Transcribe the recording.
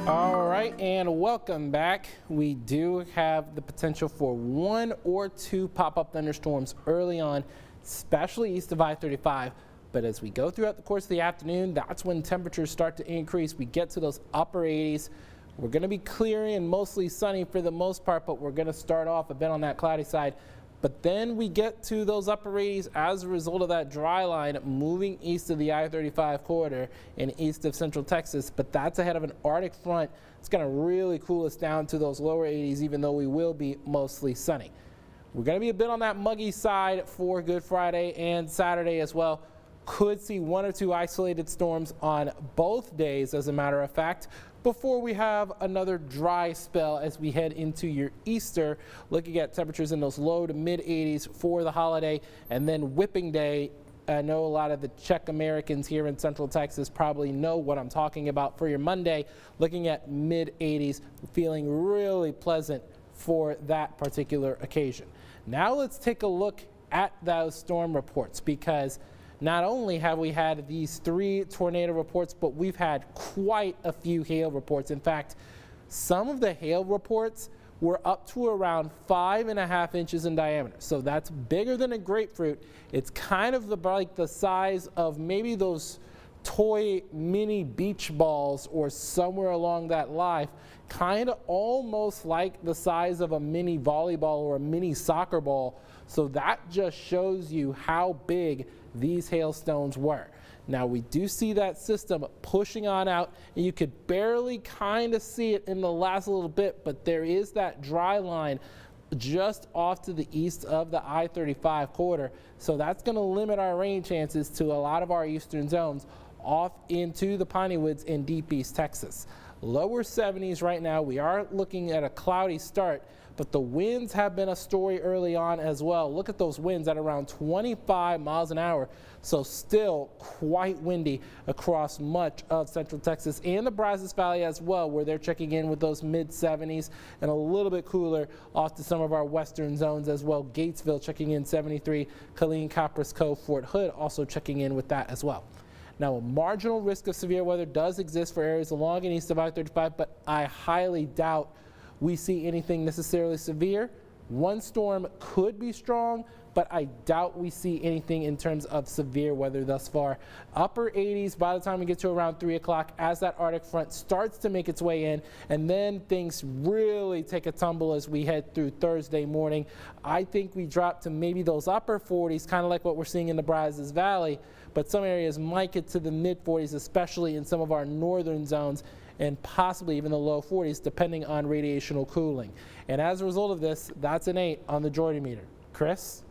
All right, and welcome back. We do have the potential for 1 or 2 pop-up thunderstorms early on, especially east of I-35. But as we go throughout the course of the afternoon, that's when temperatures start to increase. We get to those upper 80s. We're going to be clear and mostly sunny for the most part, but we're going to start off a bit on that cloudy side. But then we get to those upper 80s as a result of that dry line moving east of the I-35 corridor and east of central Texas. But that's ahead of an Arctic front. It's going to really cool us down to those lower 80s, even though we will be mostly sunny. We're going to be a bit on that muggy side for Good Friday and Saturday as well. Could see 1 or 2 isolated storms on both days, as a matter of fact, before we have another dry spell as we head into your Easter, looking at temperatures in those low to mid 80s for the holiday, and then whipping day. I know a lot of the Czech Americans here in central Texas probably know what I'm talking about for your Monday, looking at mid 80s, feeling really pleasant for that particular occasion. Now let's take a look at those storm reports, because not only have we had these 3 tornado reports, but we've had quite a few hail reports. In fact, some of the hail reports were up to around 5.5 inches in diameter. So that's bigger than a grapefruit. It's kind of like the size of maybe those toy mini beach balls or somewhere along that line, kind of almost like the size of a mini volleyball or a mini soccer ball. So that just shows you how big these hailstones were. Now we do see that system pushing on out, and you could barely kind of see it in the last little bit, but there is that dry line just off to the east of the I-35 corridor. So that's going to limit our rain chances to a lot of our eastern zones off into the Piney Woods in deep East Texas. Lower 70s right now. We are looking at a cloudy start, but the winds have been a story early on as well. Look at those winds at around 25 miles an hour. So still quite windy across much of central Texas and the Brazos Valley as well, where they're checking in with those mid 70s, and a little bit cooler off to some of our western zones as well. Gatesville checking in 73, Killeen, Copperas Cove, Fort Hood also checking in with that as well. Now, a marginal risk of severe weather does exist for areas along and east of I-35, but I highly doubt we see anything necessarily severe. One storm could be strong, but I doubt we see anything in terms of severe weather thus far. Upper 80s by the time we get to around 3 o'clock as that Arctic front starts to make its way in, and then things really take a tumble as we head through Thursday morning. I think we drop to maybe those upper 40s, kind of like what we're seeing in the Brazos Valley, but some areas might get to the mid 40s, especially in some of our northern zones, and possibly even the low 40s, depending on radiational cooling. And as a result of this, that's an 8 on the Jordan meter. Chris?